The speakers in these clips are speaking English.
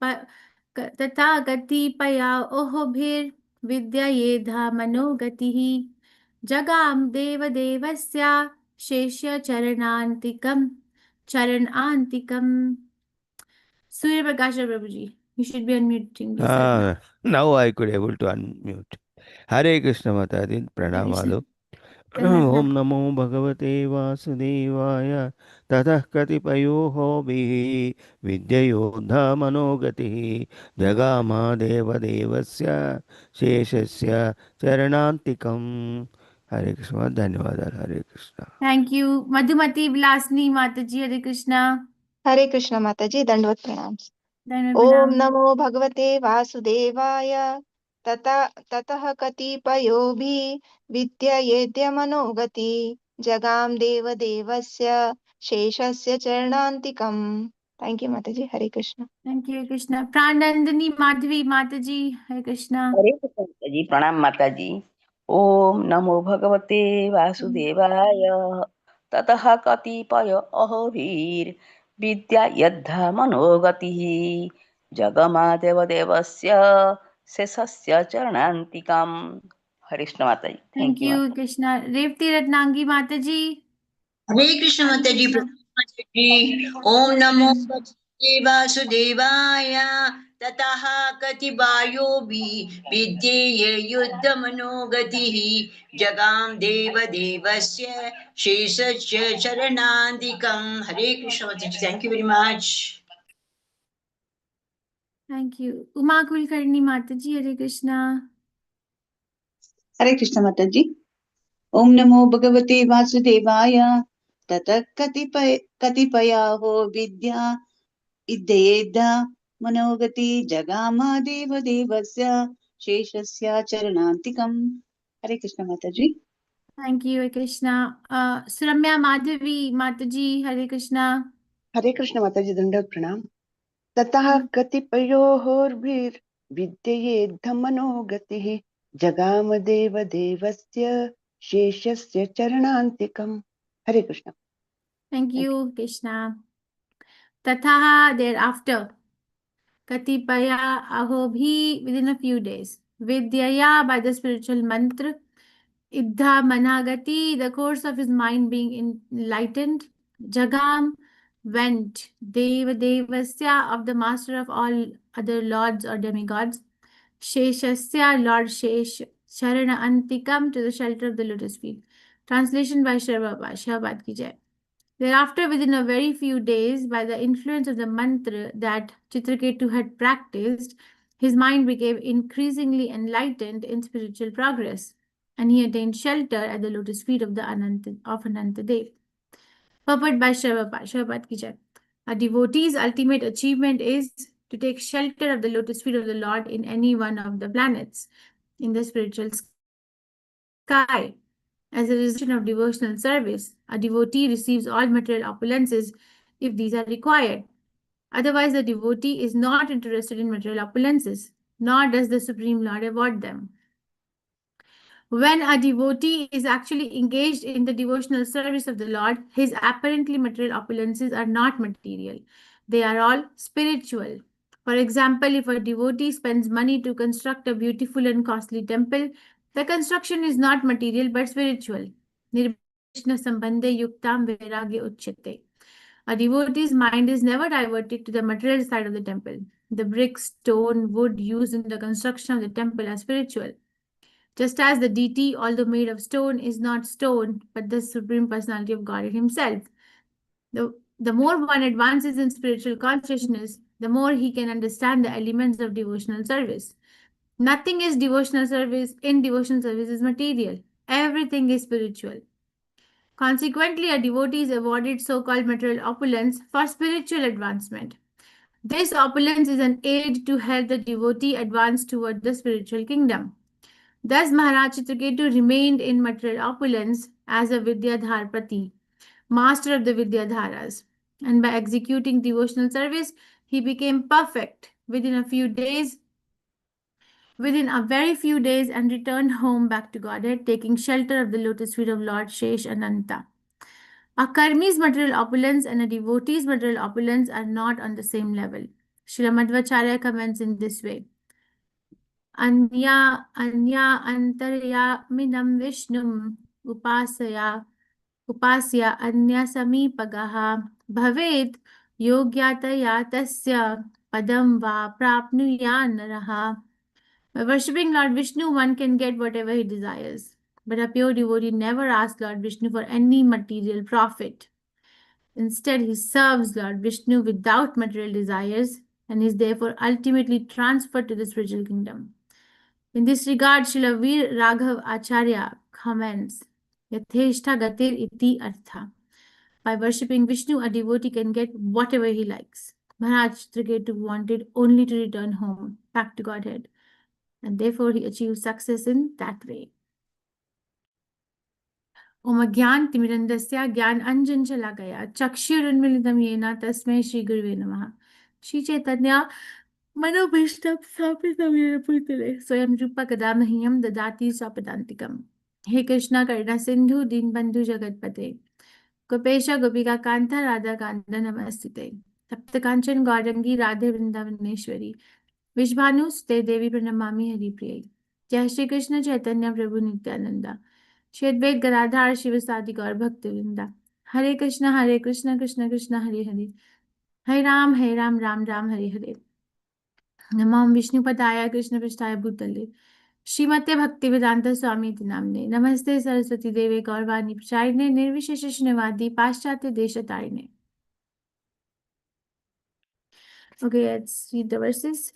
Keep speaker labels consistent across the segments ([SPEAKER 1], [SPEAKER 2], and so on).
[SPEAKER 1] तथा कतिपया ओहोभिर् विद्ययेधा मनोगतिः जगाम देवदेवस्य शेष्य चरणान्तिकम. Surya Prakash Prabhuji, you should be unmuting yourself now.
[SPEAKER 2] Now I could able to unmute. Hare Krishna Mataji,
[SPEAKER 1] Hare Krishna.
[SPEAKER 2] Pranamalu.
[SPEAKER 1] Dandavat
[SPEAKER 2] Om Namo Bhagavate Vasudevaya Tatah Katipayoho Bihi Vidyayodha Manogatihi Jagama Deva Devasya Sheshasya Charanantikam. Hare Krishna, Dhanyavada, Hare Krishna.
[SPEAKER 1] Thank you. Madhumati Vilasni Mataji, Hare Krishna.
[SPEAKER 3] हरे कृष्ण माताजी, दंडवत प्रणाम।
[SPEAKER 1] Dhanavad
[SPEAKER 3] ओम
[SPEAKER 1] Pranam.
[SPEAKER 3] नमो भगवते वासुदेवाय ततः कतिपयोभिः विद्ययेद्य मनोगति जगाम देव देवस्य शेषस्य चरणान्तिकम्। Thank you माताजी। हरे Krishna.
[SPEAKER 1] Thank you, Krishna. Pranandani Madhvi Mataji, Hare Krishna.
[SPEAKER 4] हरे कृष्ण माताजी, प्रणाम माताजी। ओम नमो भगवते वासुदेवाय ततः कतिपय अहोभिर् विद्या यद्धा मनोगतिः जगमादेव देवस्य शेषस्य चरणान्तिकम्। हरे कृष्ण माताजी।
[SPEAKER 1] Thank you, Krishna. Revati Ratnangi Mataji.
[SPEAKER 5] हरे कृष्ण माताजी, माताजी। ओम नमो भगवते वासुदेवाय ततः कतिपयोभिः विद्येय युद्ध मनोगतिः जगाम देव देवस्य शेषस्य चरणान्तिकम्। हरे कृष्ण माताजी, thank you very much.
[SPEAKER 1] Thank you. Uma Kulkarni Mataji, Hare Krishna.
[SPEAKER 6] हरे कृष्ण माताजी। ओम नमो भगवते वासुदेवाय ततः कतिपयाहो विद्या इद्येद्ध मनोगति जगाम देव देवस्य शेषस्य चरणान्तिकम्। हरे कृष्ण माताजी।
[SPEAKER 1] Thank you, Hare Krishna. Suramya Madhavi Mataji, Hare Krishna.
[SPEAKER 7] हरे कृष्ण माताजी, दंडवत प्रणाम। ततः कतिपयोभिर्विद्ययेद्ध मनोगतिः जगामदेव देवस्य शेषस्य चरणान्तिकम्। हरे Krishna.
[SPEAKER 1] Thank you, Krishna. Tatha, thereafter. Katipaya ahobhi, within a few days. Vidyaya, by the spiritual mantra. Iddha managati, the course of his mind being enlightened. Jagam, went. Deva devasya, of the master of all other lords or demigods. Sheshasya, Lord Shesh. Sharana antikam, to the shelter of the lotus feet. Translation by Shabad ki jai. Thereafter, within a very few days, by the influence of the mantra that Chitraketu had practiced, his mind became increasingly enlightened in spiritual progress, and he attained shelter at the lotus feet of Anantadev. Purport by Shabad ki jai. A devotee's ultimate achievement is to take shelter of the lotus feet of the Lord in any one of the planets in the spiritual sky. As a result of devotional service, a devotee receives all material opulences if these are required. Otherwise, the devotee is not interested in material opulences, nor does the Supreme Lord award them. When a devotee is actually engaged in the devotional service of the Lord, his apparently material opulences are not material. They are all spiritual. For example, if a devotee spends money to construct a beautiful and costly temple, the construction is not material but spiritual. Nirbhishna sambandhe yuktam vairagya uchyate. A devotee's mind is never diverted to the material side of the temple. The brick, stone, wood used in the construction of the temple are spiritual. Just as the deity, although made of stone, is not stone, but the Supreme Personality of Godhead Himself. The more one advances in spiritual consciousness, the more he can understand the elements of devotional service. Nothing is devotional service is material. Everything is spiritual. Consequently, a devotee is awarded so-called material opulence for spiritual advancement. This opulence is an aid to help the devotee advance toward the spiritual kingdom. Thus, Maharaj Chitraketu remained in material opulence as a Vidyadharpati, master of the Vidyadharas, and by executing devotional service, he became perfect within a very few days and returned home back to Godhead, taking shelter of the lotus feet of Lord Shesh Ananta. A karmi's material opulence and a devotee's material opulence are not on the same level. Srila Madhvacharya comments in this way. Anya antarya minam vishnum upasya anya samipagaha bhavet yogyataya tasya padam va prapnuya naraha. By worshipping Lord Vishnu, one can get whatever he desires. But a pure devotee never asks Lord Vishnu for any material profit. Instead, he serves Lord Vishnu without material desires and is therefore ultimately transferred to the spiritual kingdom. In this regard, Srila Veer Raghav Acharya comments, Yatheshta Gatir iti artha. By worshipping Vishnu, a devotee can get whatever he likes. Maharaj Chitraketu wanted only to return home, back to Godhead, and therefore he achieved success in that way. Om Gyan Timirandasya Gyan Anjan Shalakaya Chakshurunmilitam Yena Tasmai Shri Gurve Namaha. Shri Chaitanya Manobhishtam Sthapitam Yena Putale Swayam Rupa Kadamahiyam Dadati Sapadantikam. He Krishna Karna Sindhu Dinbandhu Jagatpate Gopesha Gopika Kanta Radha Kanta Namastute Tapta Kanchan Gaurangi Radhe Vrindavaneshwari Vishbhanu Sute Devi Pranamami Hari Priya. Jai Shri Krishna Chaitanya Prabhu Nityananda Shri Advait Gadadhar Shivasadi Gaur Bhaktivinda. Hare Krishna Krishna Krishna Hare Hare. Hare Ram Ram Hare Hare. Namam Vishnu Padaya Krishna Prasthaya Bhutale. Srimate Bhaktivedanta Swami iti namne. Namaste Saraswati Deve Gaurvani Prachayane Nirvishesha Shnevadi Paschatya Deshatarine. Okay, let's read the verses.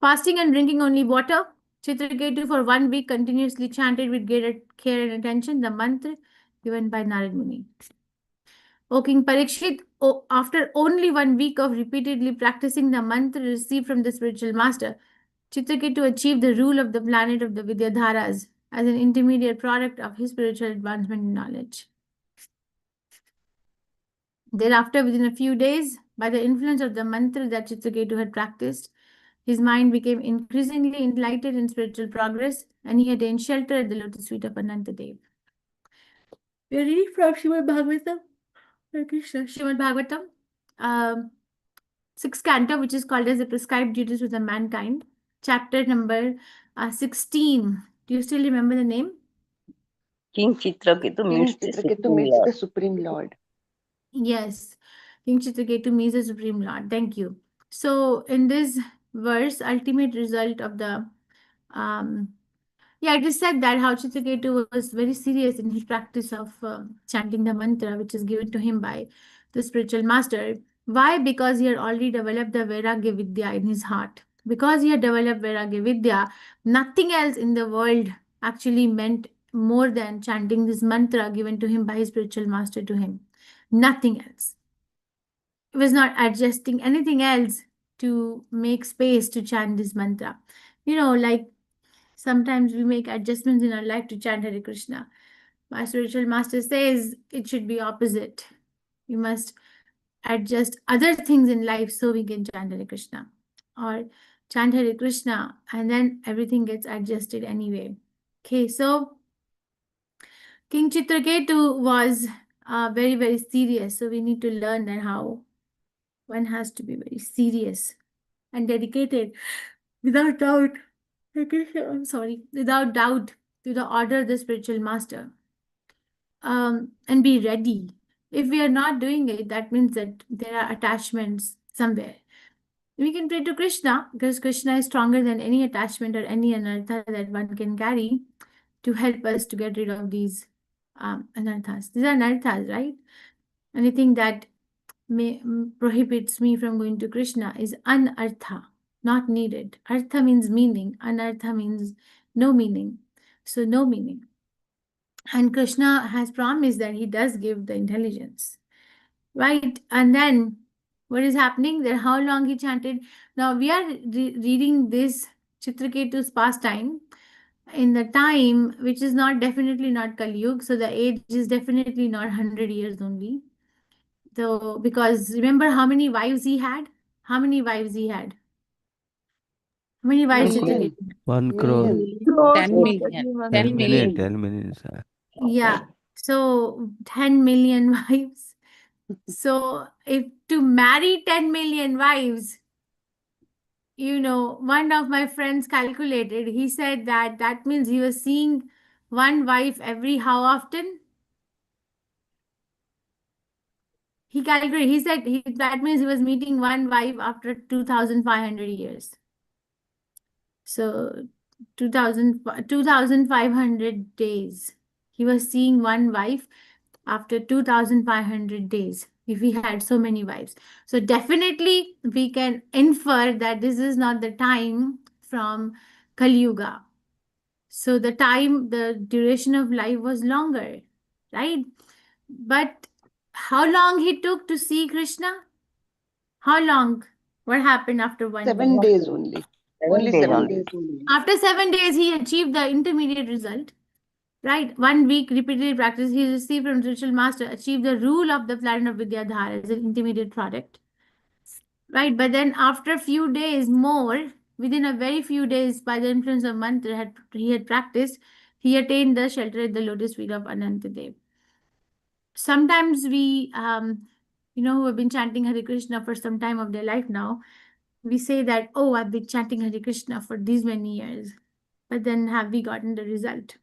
[SPEAKER 1] Fasting and drinking only water. Chitraketu for 1 week continuously chanted with great care and attention the mantra given by Narad Muni. O King Parikshit, after only 1 week of repeatedly practicing the mantra received from the spiritual master, Chitraketu achieved the rule of the planet of the Vidyadharas as an intermediate product of his spiritual advancement in knowledge. Thereafter, within a few days, by the influence of the mantra that Chitraketu had practiced, his mind became increasingly enlightened in spiritual progress, and he attained shelter at the lotus feet of Anantadev. We are reading from Srimad Bhagavatam, Srimad Bhagavatam, 6th canto, which is called as the prescribed duties of the mankind, chapter number 16. Do you still remember the name?
[SPEAKER 4] King Chitraketu
[SPEAKER 7] King
[SPEAKER 4] meets the
[SPEAKER 7] Chitraketu
[SPEAKER 4] Supreme
[SPEAKER 7] meets
[SPEAKER 4] Lord.
[SPEAKER 7] the Supreme Lord.
[SPEAKER 1] Yes, King Chitraketu meets the Supreme Lord. Thank you. So, in this verse, ultimate result of the it is said that how Chitraketu was very serious in his practice of chanting the mantra, which is given to him by the spiritual master. Why? Because he had already developed the Vairagya Vidya in his heart. Because he had developed Vairagya Vidya, nothing else in the world actually meant more than chanting this mantra given to him by his spiritual master to him. Nothing else. It was not adjusting anything else to make space to chant this mantra. Like sometimes we make adjustments in our life to chant Hare Krishna. My spiritual master says it should be opposite. We must adjust other things in life so we can chant Hare Krishna. Or chant Hare Krishna and then everything gets adjusted anyway. Okay, so King Chitraketu was very, very serious. So we need to learn that how one has to be very serious and dedicated without doubt. I'm sorry, without doubt to the order of the spiritual master. And be ready. If we are not doing it, that means that there are attachments somewhere. We can pray to Krishna because Krishna is stronger than any attachment or any anartha that one can carry to help us to get rid of these anarthas. These are anarthas, right? Anything that prohibits me from going to Krishna is anartha, not needed. Artha means meaning, anartha means no meaning. So no meaning. And Krishna has promised that he does give the intelligence, right? And then what is happening there? How long he chanted? Now we are reading this Chitraketu's pastime in the time which is definitely not Kali Yuga. So the age is definitely not 100 years only. So because remember how many wives he had? How many wives he had? How many wives
[SPEAKER 7] Million.
[SPEAKER 1] Chitraketu?
[SPEAKER 2] 1 crore.
[SPEAKER 7] Million.
[SPEAKER 8] 10 million. 10
[SPEAKER 2] 10
[SPEAKER 8] million.
[SPEAKER 2] million. 10 million.
[SPEAKER 1] Yeah. So 10 million wives. So if to marry 10 million wives, one of my friends calculated, he said that that means he was seeing one wife every how often? He calculated, he said that means he was meeting one wife after 2,500 years. So 2,500 days. He was seeing one wife after 2,500 days, if he had so many wives. So definitely we can infer that this is not the time from Kali Yuga. So the duration of life was longer, right? But how long he took to see Krishna? How long? What happened after 1 week?
[SPEAKER 7] 7 days only. Only 7 days.
[SPEAKER 1] After 7 days, he achieved the intermediate result. Right? 1 week repeated practice, he received from spiritual master, achieved the rule of the planet of Vidyadhara as an intermediate product. Right? But then after a few days more, within a very few days, by the influence of mantra he had practiced, he attained the shelter at the lotus feet of Anantadev. Sometimes we, who have been chanting Hare Krishna for some time of their life now, we say that, oh, I've been chanting Hare Krishna for these many years. But then have we gotten the result?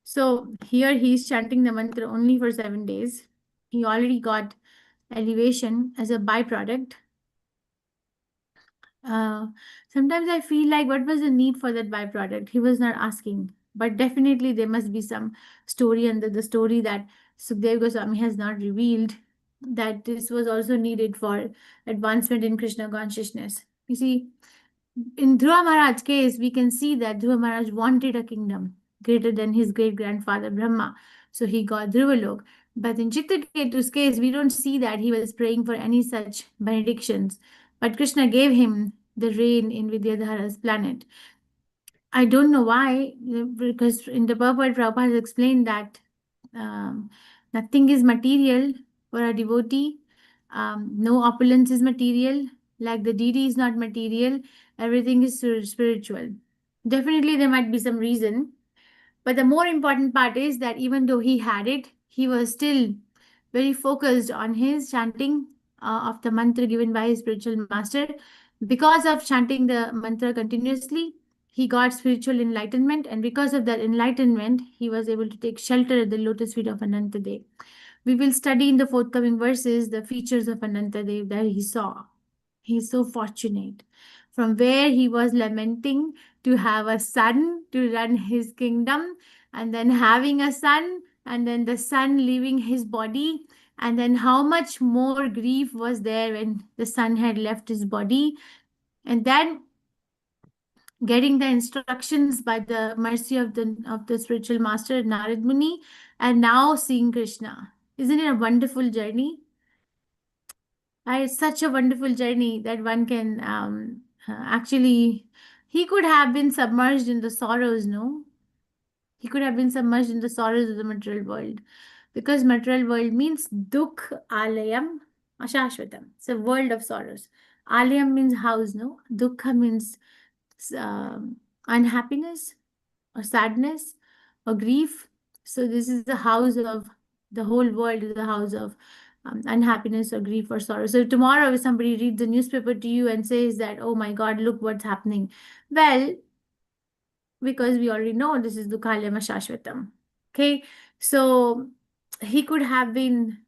[SPEAKER 1] So here he's chanting the mantra only for 7 days. He already got elevation as a byproduct. Sometimes I feel like, what was the need for that byproduct? He was not asking. But definitely there must be some story under the story that Sukdev Goswami has not revealed, that this was also needed for advancement in Krishna consciousness. You see, in Dhruva Maharaj's case, we can see that Dhruva Maharaj wanted a kingdom greater than his great-grandfather Brahma. So he got Dhruvalok. But in Chitraketu's case, we don't see that he was praying for any such benedictions. But Krishna gave him the reign in Vidyadhara's planet. I don't know why, because in the purport, Prabhupada has explained that nothing is material for a devotee. No opulence is material. Like the deity is not material. Everything is spiritual. Definitely, there might be some reason. But the more important part is that even though he had it, he was still very focused on his chanting of the mantra given by his spiritual master. Because of chanting the mantra continuously, he got spiritual enlightenment, and because of that enlightenment, he was able to take shelter at the lotus feet of Anantadev. We will study in the forthcoming verses the features of Anantadev that he saw. He is so fortunate. From where he was lamenting to have a son to run his kingdom, and then having a son, and then the son leaving his body, and then how much more grief was there when the son had left his body, and then getting the instructions by the mercy of the spiritual master Narad Muni, and now seeing Krishna. Isn't it a wonderful journey? It's such a wonderful journey that one can actually, he could have been submerged in the sorrows, no? He could have been submerged in the sorrows of the material world, because material world means dukh alayam ashashvatam. It's a world of sorrows. Alayam means house, no? Dukkha means unhappiness or sadness or grief. So this is the house of, the whole world is the house of unhappiness or grief or sorrow. So tomorrow if somebody reads the newspaper to you and says that, oh my God, look what's happening. Well, because we already know this is Dukhalayam Shashvatam. Okay, so he could have been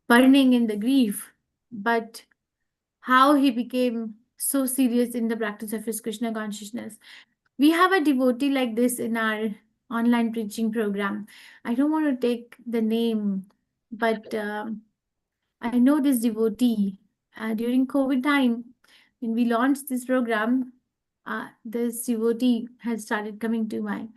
[SPEAKER 1] burning in the grief, but how he became so serious in the practice of his Krishna consciousness. We have a devotee like this in our online preaching program. I don't want to take the name, but I know this devotee. During COVID time, when we launched this program, this devotee had started coming to my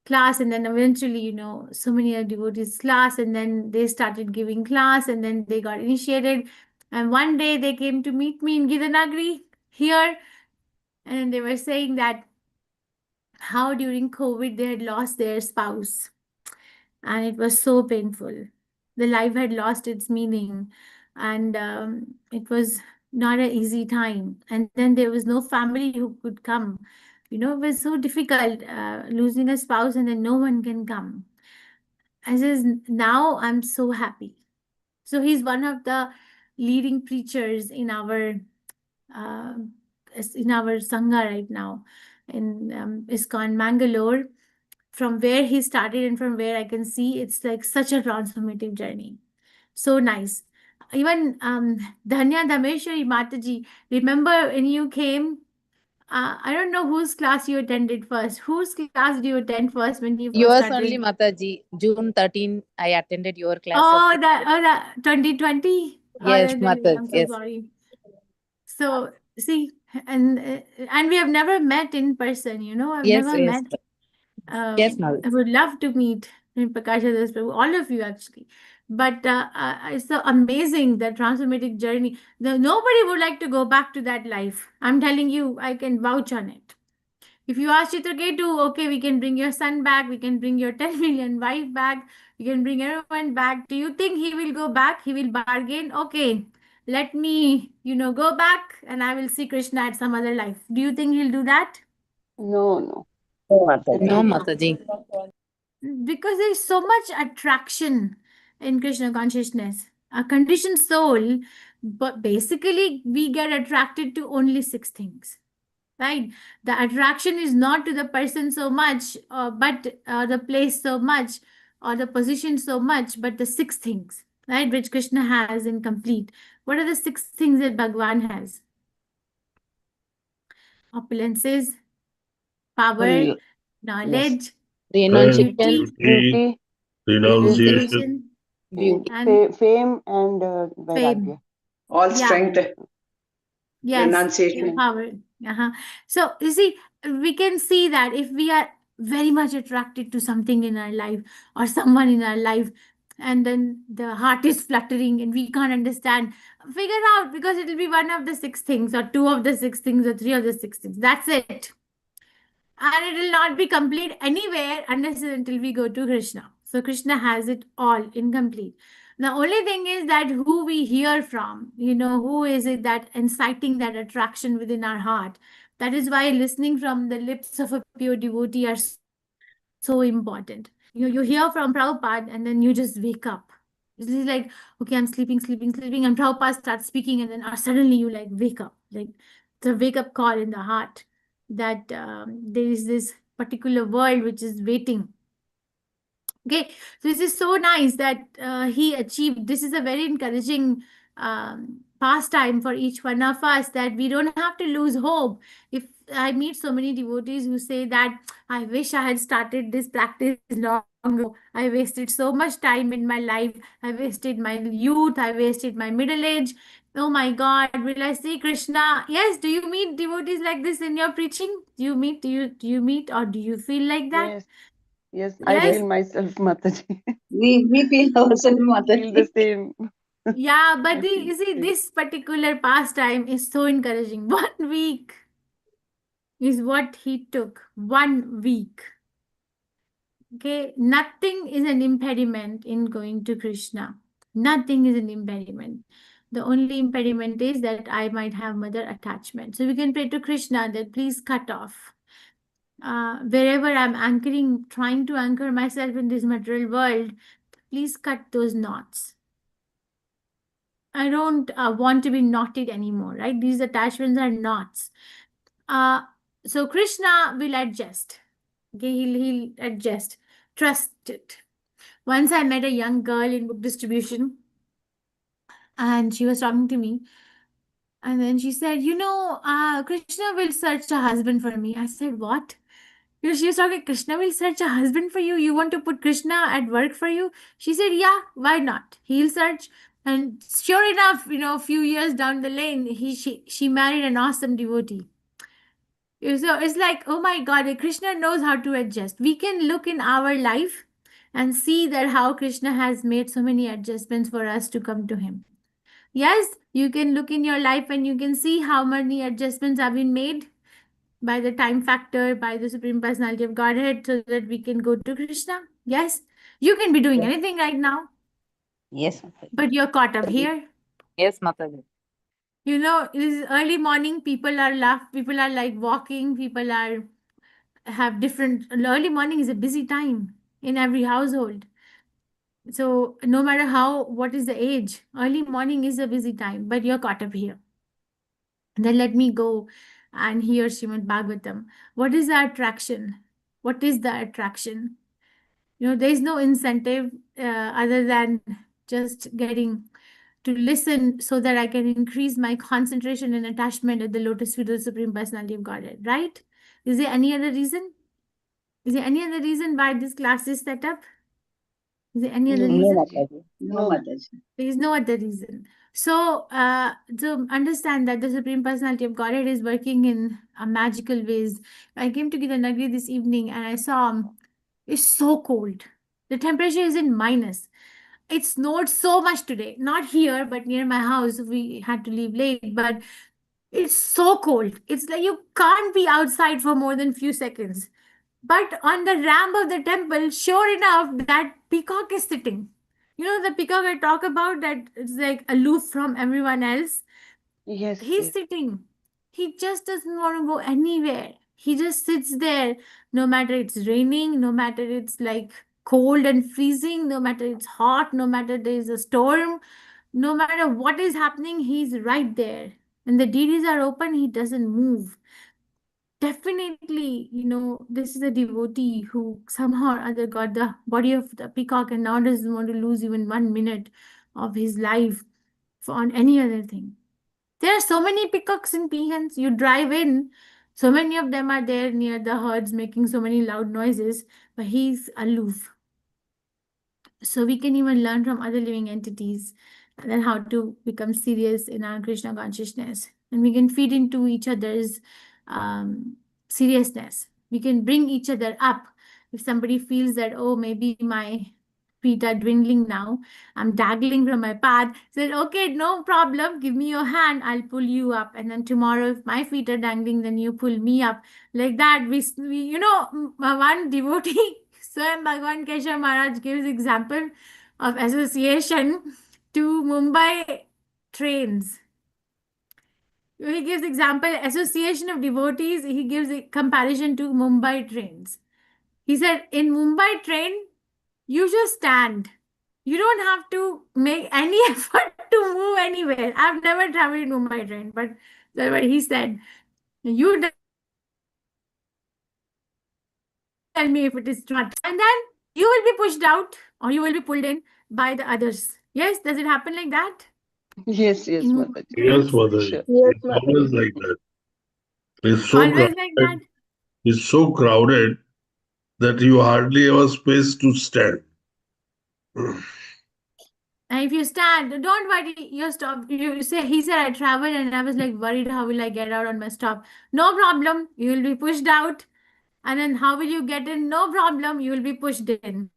[SPEAKER 1] class, and then eventually, so many devotees class, and then they started giving class, and then they got initiated. And one day they came to meet me in Gitanagari here, and they were saying that how during COVID they had lost their spouse, and it was so painful. The life had lost its meaning, and it was not an easy time. And then there was no family who could come. It was so difficult losing a spouse, and then no one can come. I says, now I'm so happy. So he's one of the leading preachers uh, in our sangha right now in ISKCON Mangalore. From where he started and from where I can see, it's like such a transformative journey. So nice. Even Dhanya Dhameshwari Mataji, remember when you came? I don't know whose class you attended first. Whose class did you attend first when you first
[SPEAKER 8] Yours only,
[SPEAKER 1] started?
[SPEAKER 8] Mataji. June 13, I attended your class.
[SPEAKER 1] Oh, the 2020.
[SPEAKER 8] Yes, Mataji.
[SPEAKER 1] I'm so
[SPEAKER 8] Yes.
[SPEAKER 1] sorry. So see, and we have never met in person. I've
[SPEAKER 8] Yes,
[SPEAKER 1] never
[SPEAKER 8] yes.
[SPEAKER 1] met.
[SPEAKER 8] Yes,
[SPEAKER 1] I
[SPEAKER 8] Mataji.
[SPEAKER 1] would love to meet Prakash Das Prabhu, all of you actually. But it's so amazing, the transformative journey. Nobody would like to go back to that life. I'm telling you, I can vouch on it. If you ask Chitraketu, okay, we can bring your son back, we can bring your 10 million wife back, we can bring everyone back. Do you think he will go back? He will bargain? Okay, let me, go back and I will see Krishna at some other life. Do you think he'll do that?
[SPEAKER 7] No, no.
[SPEAKER 4] No, Mataji.
[SPEAKER 8] No,
[SPEAKER 7] Definitely.
[SPEAKER 8] Mataji.
[SPEAKER 1] Because there's so much attraction in Krishna consciousness. A conditioned soul, but basically we get attracted to only six things, right? The attraction is not to the person so much, but the place so much, or the position so much, but the six things, right, which Krishna has in complete. What are the six things that Bhagwan has? Opulences, power,
[SPEAKER 7] Yes.
[SPEAKER 1] knowledge,
[SPEAKER 8] Renunciation,
[SPEAKER 1] beauty,
[SPEAKER 7] Beauty,
[SPEAKER 1] renunciation,
[SPEAKER 8] beauty.
[SPEAKER 1] and
[SPEAKER 7] fame and
[SPEAKER 1] fame.
[SPEAKER 7] Vairagya.
[SPEAKER 9] All
[SPEAKER 1] Yeah.
[SPEAKER 9] strength,
[SPEAKER 1] Yes,
[SPEAKER 9] renunciation.
[SPEAKER 1] power. So you see, we can see that if we are very much attracted to something in our life or someone in our life, and then the heart is fluttering and we can't understand, figure out, because it will be one of the six things, or two of the six things, or three of the six things. That's it. And it will not be complete anywhere unless and until we go to Krishna. So Krishna has it all incomplete. The only thing is that who we hear from, who is it that inciting that attraction within our heart. That is why listening from the lips of a pure devotee are so important. You hear from Prabhupada and then you just wake up. It's like, okay, I'm sleeping, and Prabhupada starts speaking, and then suddenly you like wake up. Like the wake up call in the heart that there is this particular world which is waiting. Okay, so this is so nice that he achieved. This is a very encouraging pastime for each one of us, that we don't have to lose hope. If I meet so many devotees who say that I wish I had started this practice long ago. I wasted so much time in my life. I wasted my youth. I wasted my middle age. Oh my God, will I see Krishna? Yes. Do you meet devotees like this in your preaching? Do you meet, or do you feel like that?
[SPEAKER 7] Yes. Yes, I
[SPEAKER 1] Yes.
[SPEAKER 7] feel myself, Mataji.
[SPEAKER 6] We feel ourselves,
[SPEAKER 7] Feel
[SPEAKER 6] Mataji.
[SPEAKER 7] the same.
[SPEAKER 1] Yeah, but
[SPEAKER 7] I feel
[SPEAKER 1] you see,
[SPEAKER 7] the same.
[SPEAKER 1] this particular pastime is so encouraging. 1 week is what he took. 1 week. Okay, nothing is an impediment in going to Krishna. Nothing is an impediment. The only impediment is that I might have mother attachment. So we can pray to Krishna that please cut off. Wherever I'm anchoring, trying to anchor myself in this material world, please cut those knots. I don't want to be knotted anymore, right? These attachments are knots. So Krishna will adjust. Okay, he'll adjust. Trust it. Once I met a young girl in book distribution, and she was talking to me. And then she said, Krishna will search a husband for me. I said, what? She was talking, Krishna will search a husband for you. You want to put Krishna at work for you? She said, yeah, why not? He'll search. And sure enough, a few years down the lane, she married an awesome devotee. So it's like, oh my God, Krishna knows how to adjust. We can look in our life and see that how Krishna has made so many adjustments for us to come to him. Yes, you can look in your life and you can see how many adjustments have been made by the time factor, by the Supreme Personality of Godhead, so that we can go to Krishna. Yes, you can be doing
[SPEAKER 4] Yes.
[SPEAKER 1] anything right now,
[SPEAKER 4] Yes, Mataji.
[SPEAKER 1] but you're caught up here.
[SPEAKER 8] Yes, Mataji.
[SPEAKER 1] It is early morning, people are people are like walking, people have different, early morning is a busy time in every household. So no matter what is the age, early morning is a busy time, but you're caught up here. Then let me go and hear Srimad Bhagavatam. What is the attraction? What is the attraction? There is no incentive other than just getting to listen so that I can increase my concentration and attachment at the lotus feet of the Supreme Personality of Godhead, right? Is there any other reason? Is there any other reason why this class is set up? Is there any other
[SPEAKER 7] No,
[SPEAKER 4] No,
[SPEAKER 1] reason?
[SPEAKER 4] Mataji.
[SPEAKER 6] No, Mataji.
[SPEAKER 1] There is no other reason. So, to understand that the Supreme Personality of Godhead is working in magical ways. I came to Gita Nagari this evening and I saw it's so cold. The temperature is in minus. It snowed so much today. Not here, but near my house. We had to leave late, but it's so cold. It's like you can't be outside for more than few seconds. But on the ramp of the temple, sure enough, that peacock is sitting. The peacock I talk about that it's like aloof from everyone else.
[SPEAKER 7] yes,
[SPEAKER 1] He's
[SPEAKER 7] yes.
[SPEAKER 1] sitting. He just doesn't want to go anywhere. He just sits there, no matter it's raining, no matter it's like cold and freezing, no matter it's hot, no matter there's a storm, no matter what is happening, he's right there. When the deities are open, he doesn't move. Definitely, this is a devotee who somehow or other got the body of the peacock and now doesn't want to lose even 1 minute of his life on any other thing. There are so many peacocks in Peahens. You drive in, so many of them are there near the herds making so many loud noises, but he's aloof. So we can even learn from other living entities and then how to become serious in our Krishna consciousness. And we can feed into each other's seriousness. We can bring each other up. If somebody feels that, oh, maybe my feet are dwindling now, I'm dangling from my path, said, okay, no problem, give me your hand, I'll pull you up. And then tomorrow, if my feet are dangling, then you pull me up. Like that, we one devotee, Swayam Bhagavan Keshav Maharaj gives example of association to Mumbai trains. He gives example association of devotees. He gives a comparison to Mumbai trains. He said, in Mumbai train, you just stand. You don't have to make any effort to move anywhere. I've never traveled in Mumbai train, but that's what he said. You tell me if it is true. And then you will be pushed out or you will be pulled in by the others. Yes, does it happen like that?
[SPEAKER 7] Yes, yes,
[SPEAKER 1] In
[SPEAKER 7] Mataji.
[SPEAKER 1] Mumbai
[SPEAKER 9] Yes,
[SPEAKER 1] trains?
[SPEAKER 9] Mataji.
[SPEAKER 7] Sure.
[SPEAKER 4] Yes,
[SPEAKER 9] It's always
[SPEAKER 4] Mataji.
[SPEAKER 9] like that. It's so
[SPEAKER 1] Always like that.
[SPEAKER 9] crowded. It's so crowded that you hardly have a space to stand.
[SPEAKER 1] And if you stand, don't worry, you stop. You say, he said, I traveled and I was like worried, how will I get out on my stop? No problem, you will be pushed out. And then how will you get in? No problem, you will be pushed in.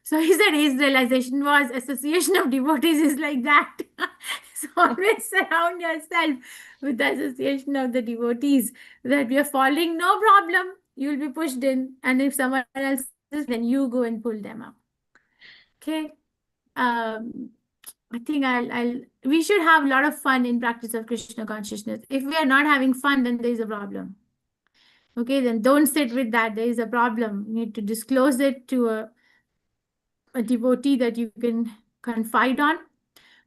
[SPEAKER 1] So he said his realization was association of devotees is like that. So always surround yourself with the association of the devotees that we are falling, no problem, you will be pushed in. And if someone else is, then you go and pull them up. Okay. I think we should have a lot of fun in practice of Krishna consciousness. If we are not having fun, then there is a problem. Okay, then don't sit with that. There is a problem. You need to disclose it to a devotee that you can confide on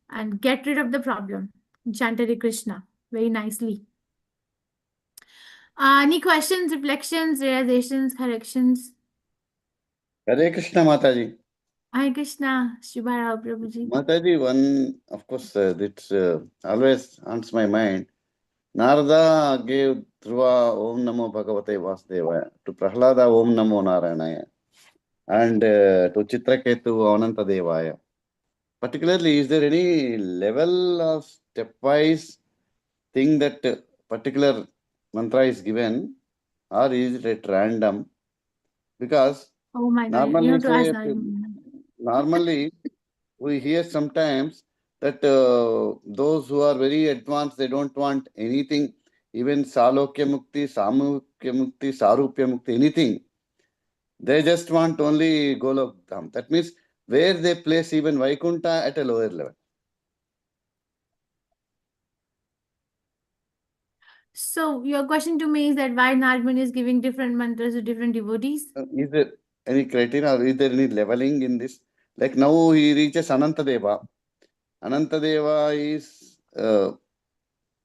[SPEAKER 1] and get rid of the problem. Chant Hare Krishna very nicely. Any questions, reflections, realizations, corrections?
[SPEAKER 10] Hare Krishna Mataji.
[SPEAKER 1] Hare Krishna, Shubharao Prabhuji.
[SPEAKER 10] Mataji, one, of course, it's always haunts my mind. Narada gave Dhruva Om Namo Bhagavate Vasudevaya, to Prahlada Om Namo Naranaya, and to Chitraketu Ananta Devaya. Particularly, is there any level of stepwise thing that particular mantra is given, or is it at random? Because
[SPEAKER 1] Oh my God, you
[SPEAKER 10] normally
[SPEAKER 1] have to ask
[SPEAKER 10] say,
[SPEAKER 1] Narayana.
[SPEAKER 10] normally we hear sometimes that those who are very advanced, they don't want anything, even Salokya Mukti, Samukya Mukti, Sarupya Mukti, anything. They just want only Golok Dham. That means where they place even Vaikunta at a lower level.
[SPEAKER 1] So your question to me is that why Narman is giving different mantras to different devotees?
[SPEAKER 10] Is there any criteria or is there any leveling in this? Like now he reaches Anantadeva. Anantadeva is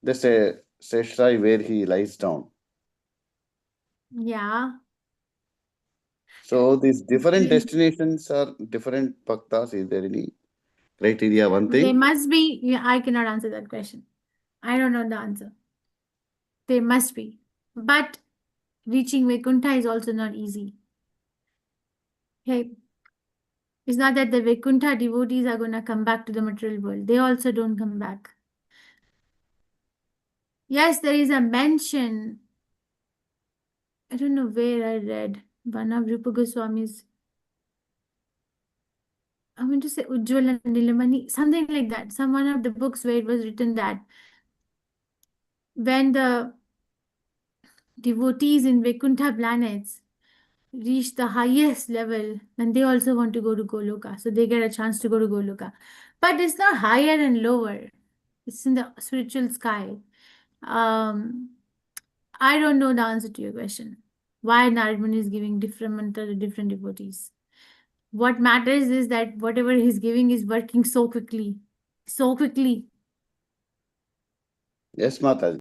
[SPEAKER 10] just a shrine where he lies down.
[SPEAKER 1] Yeah.
[SPEAKER 10] So these different destinations are different bhaktas. Is there any criteria? One
[SPEAKER 1] They
[SPEAKER 10] thing.
[SPEAKER 1] must be. Yeah, I cannot answer that question. I don't know the answer. They must be. But reaching Vaikuntha is also not easy. Hey, it's not that the Vaikuntha devotees are going to come back to the material world. They also don't come back. Yes, there is a mention. I don't know where I read. One of Rupa Goswami's. I want to say Ujjwala Nilamani, something like that. Some one of the books where it was written that when the devotees in Vaikuntha planets reach the highest level, then they also want to go to Goloka. So they get a chance to go to Goloka. But it's not higher and lower. It's in the spiritual sky. I don't know the answer to your question. Why Narayana is giving different mantra to different devotees. What matters is that whatever he's giving is working so quickly. So quickly.
[SPEAKER 10] Yes, Mataji.